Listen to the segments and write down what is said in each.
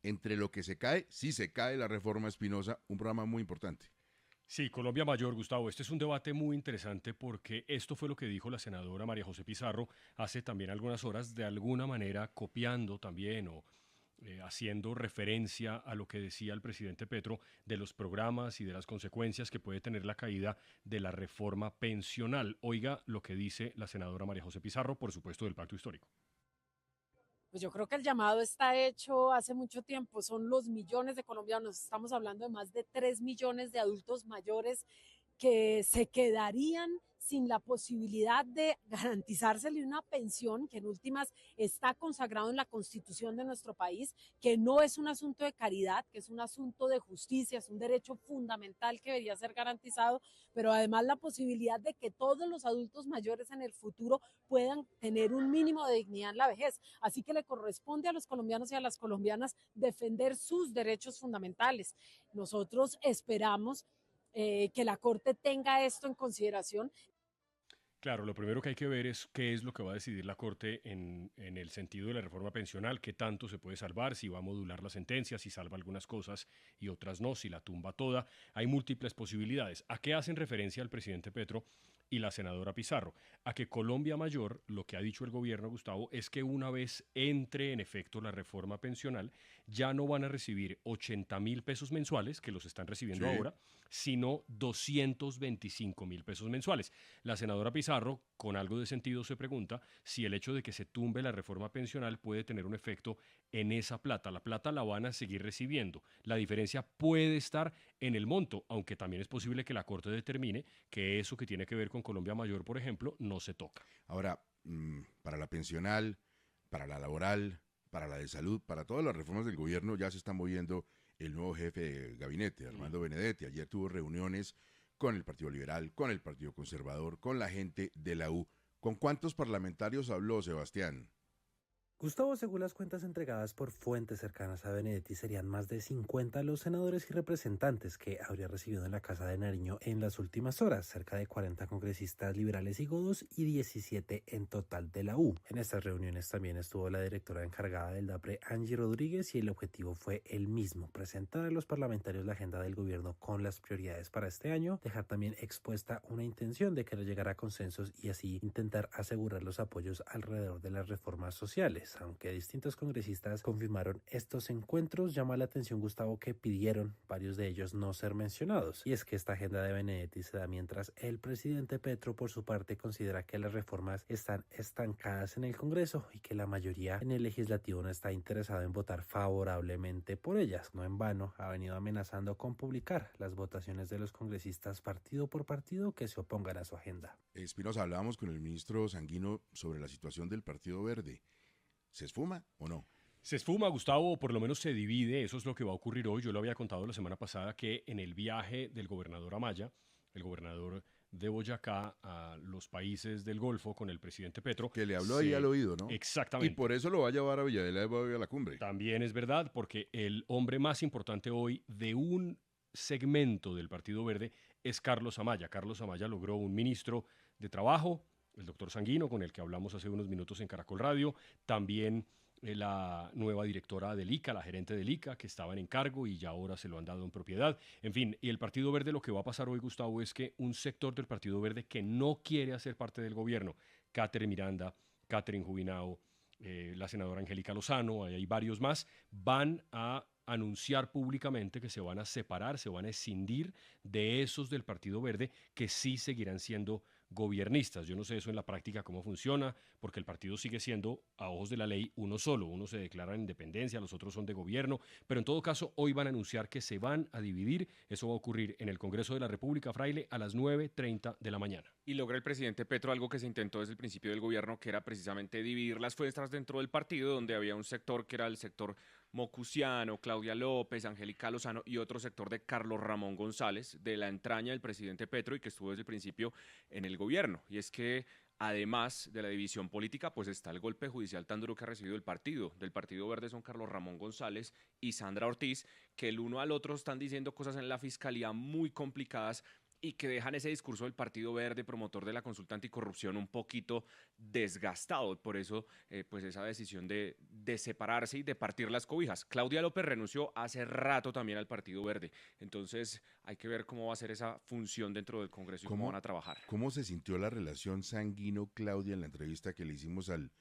entre lo que se cae, si se cae la reforma Espinosa, un programa muy importante. Sí, Colombia Mayor, Gustavo, este es un debate muy interesante porque esto fue lo que dijo la senadora María José Pizarro hace también algunas horas, de alguna manera copiando también o haciendo referencia a lo que decía el presidente Petro de los programas y de las consecuencias que puede tener la caída de la reforma pensional. Oiga lo que dice la senadora María José Pizarro, por supuesto, del pacto histórico. Pues yo creo que el llamado está hecho hace mucho tiempo, son los millones de colombianos, estamos hablando de más de 3 millones de adultos mayores que se quedarían sin la posibilidad de garantizársele una pensión que en últimas está consagrado en la constitución de nuestro país, que no es un asunto de caridad, que es un asunto de justicia, es un derecho fundamental que debería ser garantizado, pero además la posibilidad de que todos los adultos mayores en el futuro puedan tener un mínimo de dignidad en la vejez. Así que le corresponde a los colombianos y a las colombianas defender sus derechos fundamentales. Nosotros esperamos que la Corte tenga esto en consideración. Claro, lo primero que hay que ver es qué es lo que va a decidir la Corte en el sentido de la reforma pensional, qué tanto se puede salvar, si va a modular la sentencia, si salva algunas cosas y otras no, si la tumba toda. Hay múltiples posibilidades. ¿A qué hacen referencia el presidente Petro y la senadora Pizarro? A que Colombia Mayor, lo que ha dicho el gobierno, Gustavo, es que una vez entre en efecto la reforma pensional, ya no van a recibir 80.000 pesos mensuales, que los están recibiendo Sí. ahora, sino 225.000 pesos mensuales. La senadora Pizarro, con algo de sentido, se pregunta si el hecho de que se tumbe la reforma pensional puede tener un efecto en esa plata. La plata la van a seguir recibiendo. La diferencia puede estar en el monto, aunque también es posible que la Corte determine que eso que tiene que ver con Colombia Mayor, por ejemplo, no se toca. Ahora, para la pensional, para la laboral, para la de salud, para todas las reformas del gobierno ya se está moviendo el nuevo jefe de gabinete, Armando Benedetti. Ayer tuvo reuniones con el Partido Liberal, con el Partido Conservador, con la gente de la U. ¿Con cuántos parlamentarios habló, Sebastián? Gustavo, según las cuentas entregadas por fuentes cercanas a Benedetti, serían más de 50 los senadores y representantes que habría recibido en la Casa de Nariño en las últimas horas, cerca de 40 congresistas liberales y godos y 17 en total de la U. En estas reuniones también estuvo la directora encargada del DAPRE, Angie Rodríguez, y el objetivo fue el mismo: presentar a los parlamentarios la agenda del gobierno con las prioridades para este año, dejar también expuesta una intención de querer llegar a consensos y así intentar asegurar los apoyos alrededor de las reformas sociales. Aunque distintos congresistas confirmaron estos encuentros, llama la atención, Gustavo, que pidieron varios de ellos no ser mencionados. Y es que esta agenda de Benedetti se da mientras el presidente Petro, por su parte, considera que las reformas están estancadas en el Congreso y que la mayoría en el legislativo no está interesada en votar favorablemente por ellas. No en vano ha venido amenazando con publicar las votaciones de los congresistas partido por partido que se opongan a su agenda. Espinosa, hablábamos con el ministro Sanguino sobre la situación del Partido Verde. ¿Se esfuma o no? Se esfuma, Gustavo, o por lo menos se divide. Eso es lo que va a ocurrir hoy. Yo lo había contado la semana pasada que en el viaje del gobernador Amaya, el gobernador de Boyacá, a los países del Golfo con el presidente Petro, Que le habló ahí al oído, ¿no? Y exactamente. por eso lo va a llevar a Villadela a la cumbre. También es verdad, porque el hombre más importante hoy de un segmento del Partido Verde es Carlos Amaya. Carlos Amaya logró un ministro de Trabajo, el doctor Sanguino, con el que hablamos hace unos minutos en Caracol Radio, también la nueva directora del ICA, la gerente del ICA, que estaba en encargo y ya ahora se lo han dado en propiedad. En fin, y el Partido Verde, lo que va a pasar hoy, Gustavo, es que un sector del Partido Verde que no quiere hacer parte del gobierno, Catherine Miranda, Catherine Jubinao, la senadora Angélica Lozano, hay varios más, van a anunciar públicamente que se van a separar, se van a escindir de esos del Partido Verde que sí seguirán siendo gobiernistas. Yo no sé eso en la práctica cómo funciona, porque el partido sigue siendo, a ojos de la ley, uno solo. Uno se declara en independencia, los otros son de gobierno, pero en todo caso hoy van a anunciar que se van a dividir. Eso va a ocurrir en el Congreso de la República, Fraile, a las 9:30 de la mañana. Y logra el presidente Petro algo que se intentó desde el principio del gobierno, que era precisamente dividir las fuerzas dentro del partido, donde había un sector que era el sector Mocusiano, Claudia López, Angélica Lozano y otro sector de Carlos Ramón González, de la entraña del presidente Petro y que estuvo desde el principio en el gobierno. Y es que además de la división política, pues está el golpe judicial tan duro que ha recibido el partido. Del Partido Verde son Carlos Ramón González y Sandra Ortiz, que el uno al otro están diciendo cosas en la fiscalía muy complicadas y que dejan ese discurso del Partido Verde, promotor de la consulta anticorrupción, un poquito desgastado. Por eso, pues esa decisión de separarse y de partir las cobijas. Claudia López renunció hace rato también al Partido Verde. Entonces, hay que ver cómo va a ser esa función dentro del Congreso y cómo van a trabajar. ¿Cómo se sintió la relación Sanguino-Claudia en la entrevista que le hicimos al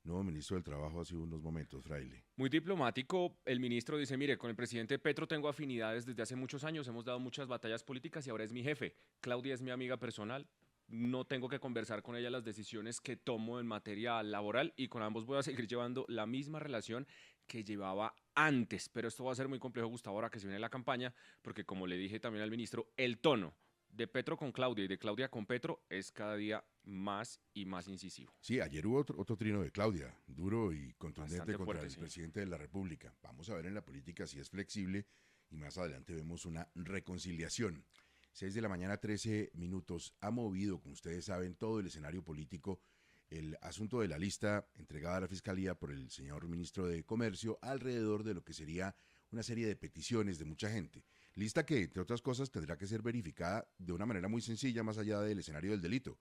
nuevo ministro del Trabajo hace unos momentos, Fraile? Muy diplomático, el ministro dice, mire, con el presidente Petro tengo afinidades desde hace muchos años, hemos dado muchas batallas políticas y ahora es mi jefe. Claudia es mi amiga personal, no tengo que conversar con ella las decisiones que tomo en materia laboral y con ambos voy a seguir llevando la misma relación que llevaba antes. Pero esto va a ser muy complejo, Gustavo, ahora que se viene la campaña, porque como le dije también al ministro, el tono de Petro con Claudia y de Claudia con Petro es cada día más y más incisivo. Sí, ayer hubo otro trino de Claudia, duro y contundente Bastante contra fuerte, el sí. presidente de la República. Vamos a ver en la política si es flexible y más adelante vemos una reconciliación. 6 de la mañana, 13 minutos. Ha movido, como ustedes saben, todo el escenario político el asunto de la lista entregada a la Fiscalía por el señor ministro de Comercio alrededor de lo que sería una serie de peticiones de mucha gente. Lista que, entre otras cosas, tendrá que ser verificada de una manera muy sencilla más allá del escenario del delito.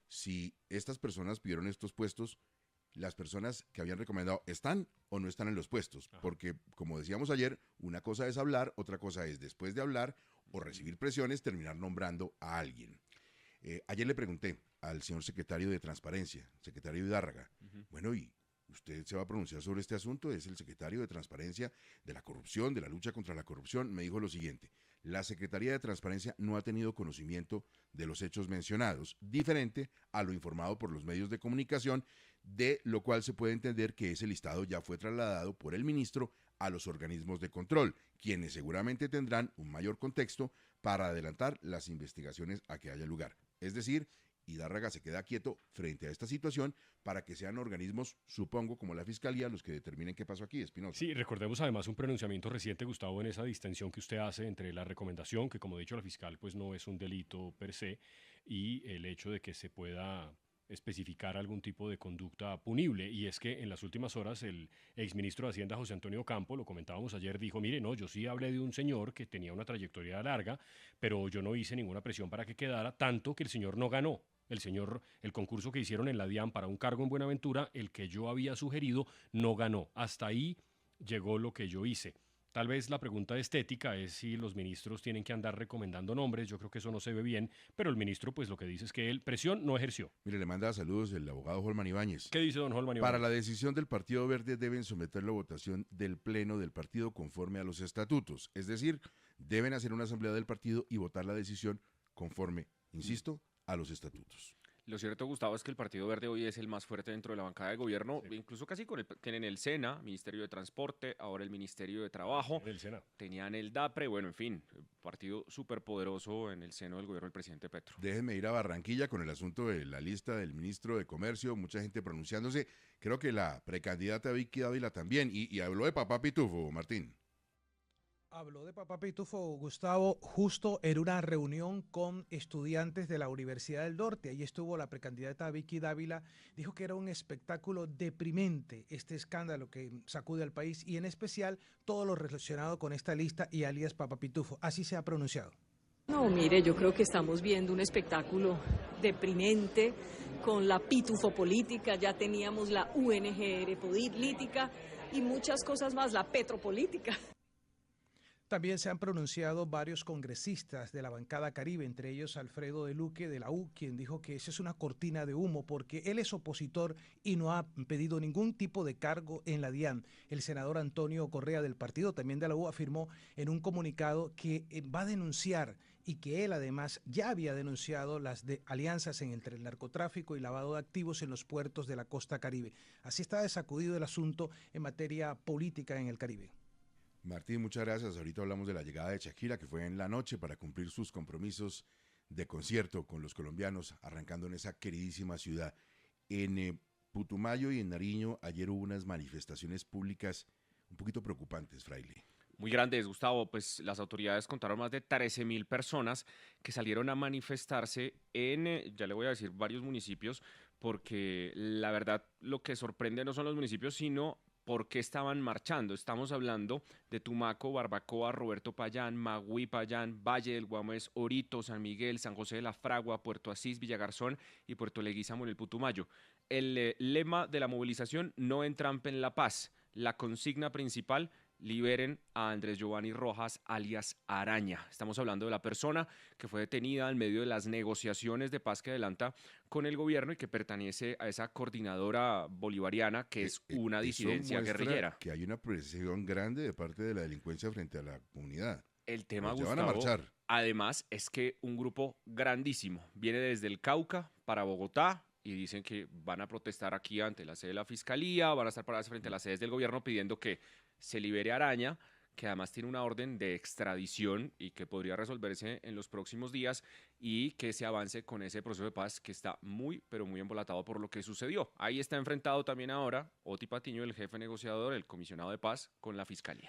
Si estas personas pidieron estos puestos, las personas que habían recomendado están o no están en los puestos. Porque, como decíamos ayer, una cosa es hablar, otra cosa es después de hablar o recibir presiones, terminar nombrando a alguien. Ayer le pregunté al señor secretario de Transparencia, secretario Hidárraga, bueno, ¿y usted se va a pronunciar sobre este asunto? Es el secretario de Transparencia de la corrupción, de la lucha contra la corrupción. Me dijo lo siguiente: la Secretaría de Transparencia no ha tenido conocimiento de los hechos mencionados, diferente a lo informado por los medios de comunicación, de lo cual se puede entender que ese listado ya fue trasladado por el ministro a los organismos de control, quienes seguramente tendrán un mayor contexto para adelantar las investigaciones a que haya lugar. Es decir, Hidárraga se queda quieto frente a esta situación para que sean organismos, supongo, como la Fiscalía, los que determinen qué pasó aquí, Espinosa. Sí, recordemos además un pronunciamiento reciente, Gustavo, en esa distinción que usted hace entre la recomendación, que como ha dicho la fiscal, pues no es un delito per se, y el hecho de que se pueda especificar algún tipo de conducta punible. Y es que en las últimas horas el exministro de Hacienda, José Antonio Campo, lo comentábamos ayer, dijo, mire, no, yo sí hablé de un señor que tenía una trayectoria larga, pero yo no hice ninguna presión para que quedara, tanto que el señor no ganó. El concurso que hicieron en la DIAN para un cargo en Buenaventura, el que yo había sugerido, no ganó. Hasta ahí llegó lo que yo hice. Tal vez la pregunta estética es si los ministros tienen que andar recomendando nombres. Yo creo que eso no se ve bien, pero el ministro pues lo que dice es que él presión no ejerció. Mire, le manda saludos el abogado Holman Ibáñez. ¿Qué dice don Holman Ibáñez? Para la decisión del Partido Verde deben someterlo a votación del Pleno del partido conforme a los estatutos. Es decir, deben hacer una asamblea del partido y votar la decisión conforme, insisto, a los estatutos. Lo cierto, Gustavo, es que el Partido Verde hoy es el más fuerte dentro de la bancada de gobierno, sí. Incluso casi tienen el SENA, Ministerio de Transporte, ahora el Ministerio de Trabajo, el SENA. Tenían el DAPRE, bueno, en fin, partido súper poderoso en el seno del gobierno del presidente Petro. Déjenme ir a Barranquilla con el asunto de la lista del ministro de Comercio, mucha gente pronunciándose. Creo que la precandidata Vicky Dávila también, y habló de papá Pitufo, Martín. Habló de papá Pitufo, Gustavo, justo en una reunión con estudiantes de la Universidad del Norte. Ahí estuvo la precandidata Vicky Dávila. Dijo que era un espectáculo deprimente este escándalo que sacude al país y en especial todo lo relacionado con esta lista y alias papá Pitufo. Así se ha pronunciado. No, mire, yo creo que estamos viendo un espectáculo deprimente con la pitufo política. Ya teníamos la UNGR política y muchas cosas más, la petropolítica. También se han pronunciado varios congresistas de la bancada Caribe, entre ellos Alfredo de Luque de la U, quien dijo que esa es una cortina de humo porque él es opositor y no ha pedido ningún tipo de cargo en la DIAN. El senador Antonio Correa del partido, también de la U, afirmó en un comunicado que va a denunciar y que él además ya había denunciado las alianzas entre el narcotráfico y lavado de activos en los puertos de la costa Caribe. Así está desacudido el asunto en materia política en el Caribe. Martín, muchas gracias. Ahorita hablamos de la llegada de Shakira, que fue en la noche para cumplir sus compromisos de concierto con los colombianos, arrancando en esa queridísima ciudad. En Putumayo y en Nariño ayer hubo unas manifestaciones públicas un poquito preocupantes, Fraile. Muy grandes, Gustavo, pues las autoridades contaron más de 13.000 personas que salieron a manifestarse en, ya le voy a decir, varios municipios, porque la verdad lo que sorprende no son los municipios, sino ¿Por qué estaban marchando? Estamos hablando de Tumaco, Barbacoa, Roberto Payán, Magüí Payán, Valle del Guamués, Orito, San Miguel, San José de la Fragua, Puerto Asís, Villagarzón y Puerto Leguízamo en el Putumayo. El lema de la movilización: no entrampen la paz. La consigna principal: liberen a Andrés Giovanni Rojas, alias Araña. Estamos hablando de la persona que fue detenida en medio de las negociaciones de paz que adelanta con el gobierno y que pertenece a esa coordinadora bolivariana que es una disidencia guerrillera. Que hay una presión grande de parte de la delincuencia frente a la comunidad. El tema, Los llevan Gustavo, a marchar. además, es que un grupo grandísimo viene desde el Cauca para Bogotá y dicen que van a protestar aquí ante la sede de la Fiscalía, van a estar paradas frente a las sedes del gobierno pidiendo que se libere a Araña, que además tiene una orden de extradición y que podría resolverse en los próximos días, y que se avance con ese proceso de paz que está muy, pero muy embolatado por lo que sucedió. Ahí está enfrentado también ahora Oti Patiño, el jefe negociador, el comisionado de paz, con la Fiscalía.